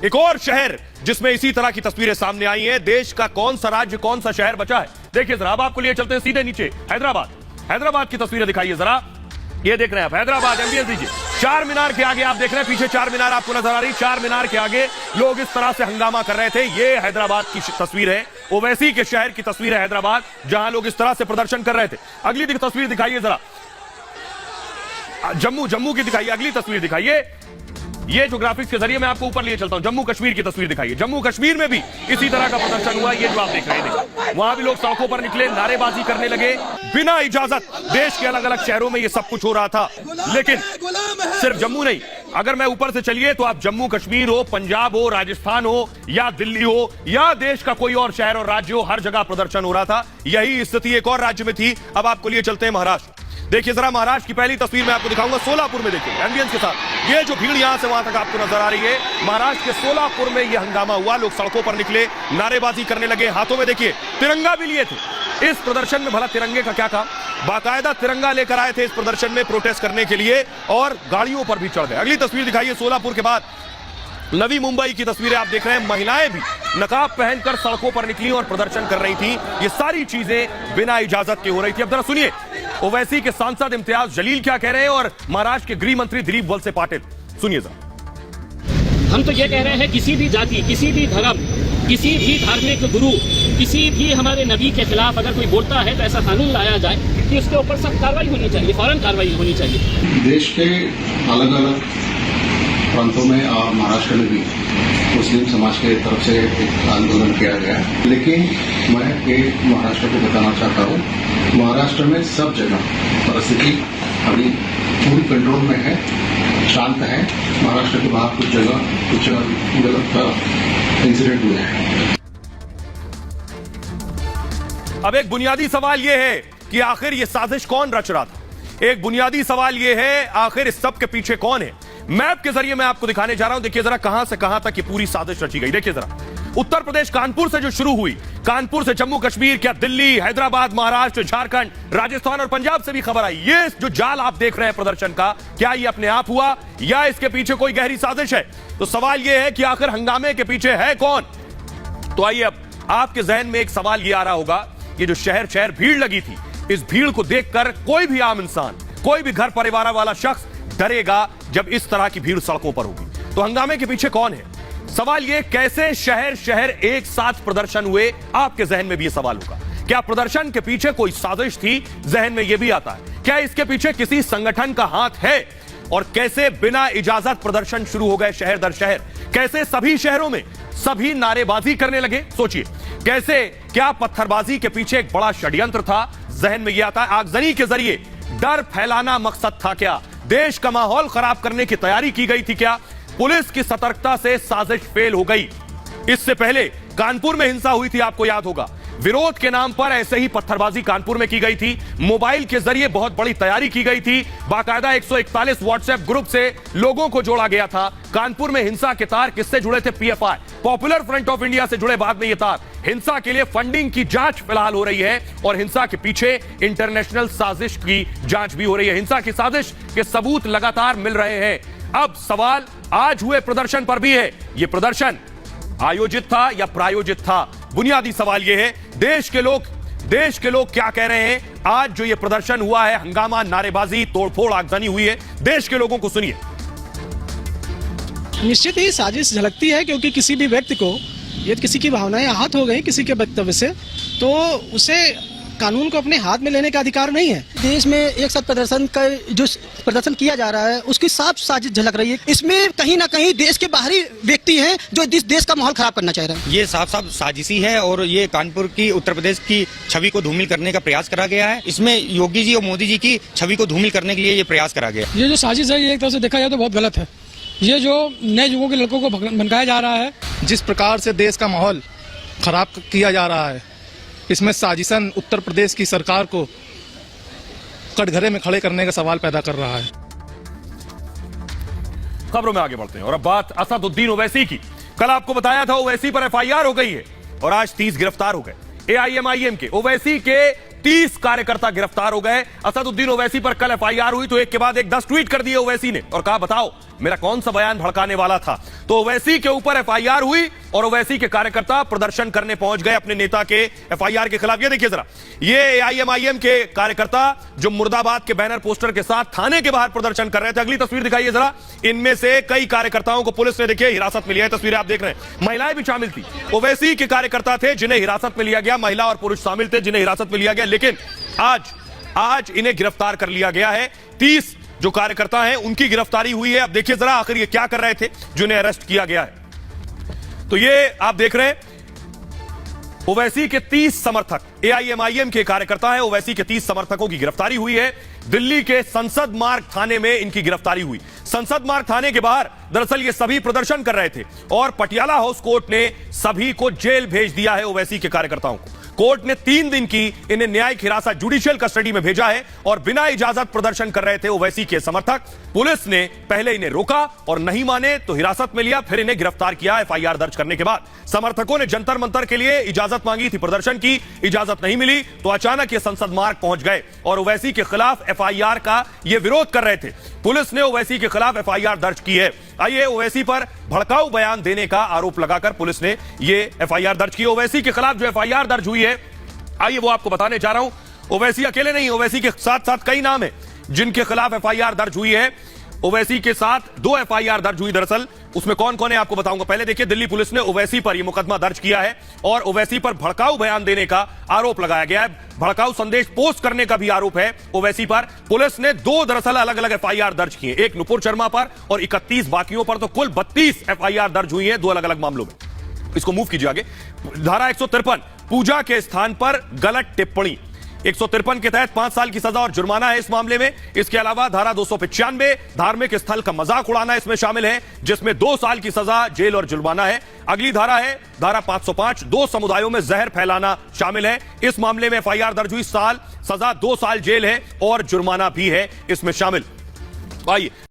एक और शहर जिसमें इसी तरह की तस्वीरें सामने आई हैं। देश का कौन सा राज्य, कौन सा शहर बचा है? देखिए जरा, अब आपको लिए चलते हैं सीधे नीचे। हैदराबाद की तस्वीरें दिखाइए जरा। ये देख रहे हैं आप, हैदराबाद, एमबीएस दीजिए। चार मीनार के आगे आप देख रहे हैं, पीछे चार मीनार आपको नजर आ रही। चार मीनार के आगे लोग इस तरह से हंगामा कर रहे थे। ये हैदराबाद की तस्वीर है, ओवैसी के शहर की तस्वीर है हैदराबाद, जहां लोग इस तरह से प्रदर्शन कर रहे थे। अगली तस्वीर दिखाइए जरा, जम्मू की दिखाइए। अगली तस्वीर दिखाइए। ये जो ग्राफिक्स के जरिए मैं आपको ऊपर लिए चलता हूं, जम्मू कश्मीर की तस्वीर दिखाइए। जम्मू कश्मीर में भी इसी तरह का प्रदर्शन हुआ। ये जो आप देख रहे हैं, वहां भी लोग सड़कों पर निकले, नारेबाजी करने लगे बिना इजाजत। देश के अलग अलग शहरों में ये सब कुछ हो रहा था, लेकिन सिर्फ जम्मू नहीं, अगर मैं ऊपर से चलिए तो आप जम्मू कश्मीर हो, पंजाब हो, राजस्थान हो या दिल्ली हो या देश का कोई और शहर और राज्य हो, हर जगह प्रदर्शन हो रहा था। यही स्थिति एक और राज्य में थी। अब आपको लिए चलते हैं महाराष्ट्र। देखिए जरा, महाराष्ट्र की पहली तस्वीर मैं आपको दिखाऊंगा सोलापुर में। देखिए एम्बियंस के साथ ये जो भीड़ यहां से वहां तक आपको नजर आ रही है, महाराष्ट्र के सोलापुर में यह हंगामा हुआ। लोग सड़कों पर निकले, नारेबाजी करने लगे, हाथों में देखिए तिरंगा भी लिए थे। इस प्रदर्शन में भला तिरंगे का क्या काम, बाकायदा तिरंगा लेकर आए थे इस प्रदर्शन में प्रोटेस्ट करने के लिए, और गाड़ियों पर भी चढ़ गए। अगली तस्वीर दिखाइए सोलापुर के बाद नवी मुंबई की तस्वीरें आप देख रहे हैं। महिलाएं भी नकाब पहनकर सड़कों पर निकली और प्रदर्शन कर रही थी। ये सारी चीजें बिना इजाजत के हो रही थी। अब जरा सुनिए ओवैसी के सांसद इम्तियाज जलील क्या कह रहे हैं, और महाराष्ट्र के गृह मंत्री दिलीप वलसे पाटिल, सुनिए जरा। हम तो ये कह रहे हैं, किसी भी जाति, किसी भी धर्म, किसी भी धार्मिक गुरु, किसी भी हमारे नबी के खिलाफ अगर कोई बोलता है तो ऐसा कानून लाया जाए कि उसके ऊपर सख्त कार्रवाई होनी चाहिए, फौरन कार्रवाई होनी चाहिए। देश के अलग अलग प्रांतों में और महाराष्ट्र में भी मुस्लिम समाज के तरफ से एक आंदोलन किया गया, लेकिन मैं एक महाराष्ट्र को बताना चाहता हूँ, महाराष्ट्र में सब जगह परिस्थिति अभी पूरी कंट्रोल में है, शांत है। महाराष्ट्र के बाहर कुछ इंसिडेंट हुए हैं। अब एक बुनियादी सवाल यह है कि आखिर ये साजिश कौन रच रहा था। एक बुनियादी सवाल यह है, आखिर इस सब के पीछे कौन है। मैप के जरिए मैं आपको दिखाने जा रहा हूं। देखिए जरा कहां से कहां तक ये पूरी साजिश रची गई। देखिए जरा, उत्तर प्रदेश कानपुर से जो शुरू हुई, कानपुर से जम्मू कश्मीर, क्या दिल्ली, हैदराबाद, महाराष्ट्र, झारखंड, राजस्थान और पंजाब से भी खबर आई। ये जो जाल आप देख रहे हैं प्रदर्शन का, क्या ये अपने आप हुआ या इसके पीछे कोई गहरी साजिश है? तो सवाल यह है कि आखिर हंगामे के पीछे है कौन। तो आइए, अब आपके जहन में एक सवाल यह आ रहा होगा, ये जो शहर शहर भीड़ लगी थी, इस भीड़ को देखकर कोई भी आम इंसान, कोई भी घर परिवार वाला शख्स डरेगा जब इस तरह की भीड़ सड़कों पर होगी। तो हंगामे के पीछे कौन है? सवाल यह, कैसे शहर शहर एक साथ प्रदर्शन हुए? आपके जहन में भी यह सवाल होगा, क्या प्रदर्शन के पीछे कोई साजिश थी? जहन में यह भी आता है, क्या इसके पीछे किसी संगठन का हाथ है? और कैसे बिना इजाजत प्रदर्शन शुरू हो गए शहर दर शहर? कैसे सभी शहरों में सभी नारेबाजी करने लगे? सोचिए कैसे, क्या पत्थरबाजी के पीछे एक बड़ा षड्यंत्र था? जहन में यह आता है, आगजनी के जरिए डर फैलाना मकसद था क्या? देश का माहौल खराब करने की तैयारी की गई थी क्या? पुलिस की सतर्कता से साजिश फेल हो गई। इससे पहले कानपुर में हिंसा हुई थी, आपको याद होगा। विरोध के नाम पर ऐसे ही पत्थरबाजी कानपुर में की गई थी। मोबाइल के जरिए बहुत बड़ी तैयारी की गई थी। बाकायदा 141 व्हाट्सएप ग्रुप से लोगों को जोड़ा गया था। कानपुर में हिंसा के तार किससे जुड़े थे? PFI, popular front of India से जुड़े बाद में ये तार। हिंसा के लिए फंडिंग की जांच फिलहाल हो रही है, और हिंसा के पीछे इंटरनेशनल साजिश की जांच भी हो रही है। हिंसा की साजिश के सबूत लगातार मिल रहे हैं। अब सवाल आज हुए प्रदर्शन पर भी है, यह प्रदर्शन आयोजित था या प्रायोजित था? बुनियादी सवाल यह है, देश के लोग क्या कह रहे हैं? आज जो यह प्रदर्शन हुआ है, हंगामा, नारेबाजी, तोड़फोड़, आगजनी हुई है, देश के लोगों को सुनिए। निश्चित ही साजिश झलकती है, क्योंकि किसी भी व्यक्ति को यदि किसी की भावनाएं आहत हो गई किसी के वक्तव्य से, तो उसे कानून को अपने हाथ में लेने का अधिकार नहीं है। देश में एक साथ प्रदर्शन किया जा रहा है, उसकी साफ साजिश झलक रही है। इसमें कहीं ना कहीं देश के बाहरी व्यक्ति हैं जो देश का माहौल खराब करना चाह रहे हैं। ये साफ साफ साजिशी है, और ये कानपुर की, उत्तर प्रदेश की छवि को धूमिल करने का प्रयास करा गया है। इसमें योगी जी और मोदी जी की छवि को धूमिल करने के लिए ये प्रयास करा गया। ये जो साजिश है, ये एक तरह से देखा जाए तो बहुत गलत है। ये जो नए युगों के लड़कों को भड़काया जा रहा है, जिस प्रकार से देश का माहौल खराब किया जा रहा है, इसमें साजिशन उत्तर प्रदेश की सरकार को कटघरे में खड़े करने का सवाल पैदा कर रहा है। खबरों में आगे बढ़ते हैं, और अब बात असदुद्दीन ओवैसी की। कल आपको बताया था ओवैसी पर एफआईआर हो गई है, और आज 30 गिरफ्तार हो गए। एआईएमआईएम के ओवैसी के 30 कार्यकर्ता गिरफ्तार हो गए। असदुद्दीन ओवैसी पर कल एफआईआर हुई तो एक के बाद एक 10 ट्वीट कर दिए ओवैसी ने, और कहा बताओ मेरा कौन सा बयान भड़काने वाला था। तो ओवैसी के ऊपर एफआईआर हुई और ओवैसी के कार्यकर्ता प्रदर्शन करने पहुंच गए अपने नेता के एफआईआर के खिलाफ। ये देखिए जरा, ये एआईएमआईएम के कार्यकर्ता जो मुर्दाबाद के बैनर पोस्टर के साथ थाने के बाहर प्रदर्शन कर रहे थे। अगली तस्वीर दिखाइए जरा, इनमें से कई कार्यकर्ताओं को पुलिस ने देखिए हिरासत में लिया है। तस्वीरें आप देख रहे हैं, महिलाएं भी शामिल थी। ओवैसी के कार्यकर्ता थे जिन्हें हिरासत में लिया गया, महिला और पुरुष शामिल थे जिन्हें हिरासत में लिया गया, लेकिन आज इन्हें गिरफ्तार कर लिया गया है। 30 जो कार्यकर्ता हैं उनकी गिरफ्तारी हुई है। अब देखिए जरा आखिर ये क्या कर रहे थे जिन्हें अरेस्ट किया गया है। तो ये आप देख रहे हैं ओवैसी के 30 समर्थक, एआईएमआईएम के कार्यकर्ता हैं। ओवैसी के 30 समर्थकों की गिरफ्तारी हुई है। दिल्ली के संसद मार्ग थाने में इनकी गिरफ्तारी हुई। संसद मार्ग थाने के बाहर दरअसल ये सभी प्रदर्शन कर रहे थे और पटियाला हाउस कोर्ट ने सभी को जेल भेज दिया है। ओवैसी के कार्यकर्ताओं को कोर्ट ने 3 दिन की इन्हें न्यायिक हिरासत जुडिशियल कस्टडी में भेजा है और बिना इजाजत प्रदर्शन कर रहे थे ओवैसी के समर्थक। पुलिस ने पहले इन्हें रोका और नहीं माने तो हिरासत में लिया, फिर इन्हें गिरफ्तार किया एफआईआर दर्ज करने के बाद। समर्थकों ने जंतर मंतर के लिए इजाजत मांगी थी, प्रदर्शन की, इजाजत नहीं मिली तो अचानक ये संसद मार्ग पहुंच गए और ओवैसी के खिलाफ एफआईआर का ये विरोध कर रहे थे। पुलिस ने ओवैसी के खिलाफ एफआईआर दर्ज की है। आइए, ओवैसी पर भड़काऊ बयान देने का आरोप लगाकर पुलिस ने ये एफआईआर दर्ज की। ओवैसी के खिलाफ जो एफआईआर दर्ज हुई है, आइए वो आपको बताने जा रहा हूं। ओवैसी अकेले नहीं, ओवैसी के साथ साथ कई नाम है जिनके खिलाफ एफआईआर दर्ज हुई है। ओवैसी के साथ 2 एफआईआर दर्ज हुई। दरअसल उसमें कौन कौन है आपको बताऊंगा। पहले देखिए, दिल्ली पुलिस ने ओवैसी पर यह मुकदमा दर्ज किया है और ओवैसी पर भड़काऊ बयान देने का आरोप लगाया गया है। भड़काऊ संदेश पोस्ट करने का भी आरोप है ओवैसी पर। पुलिस ने 2 दरअसल अलग अलग एफआईआर दर्ज किए, एक नुपुर शर्मा पर और 31 बाकियों पर, तो कुल 32 एफआईआर दर्ज हुई है 2 अलग अलग मामलों में। इसको मूव कीजिए आगे। धारा 153 पूजा के स्थान पर गलत टिप्पणी, 153 के तहत 5 साल की सजा और जुर्माना है इस मामले में। इसके अलावा धारा 295 धार्मिक स्थल का मजाक उड़ाना इसमें शामिल है, जिसमें 2 साल की सजा, जेल और जुर्माना है। अगली धारा है धारा 505 2 समुदायों में जहर फैलाना शामिल है। इस मामले में एफआईआर दर्ज हुई, साल सजा, 2 साल जेल है और जुर्माना भी है इसमें शामिल। आइए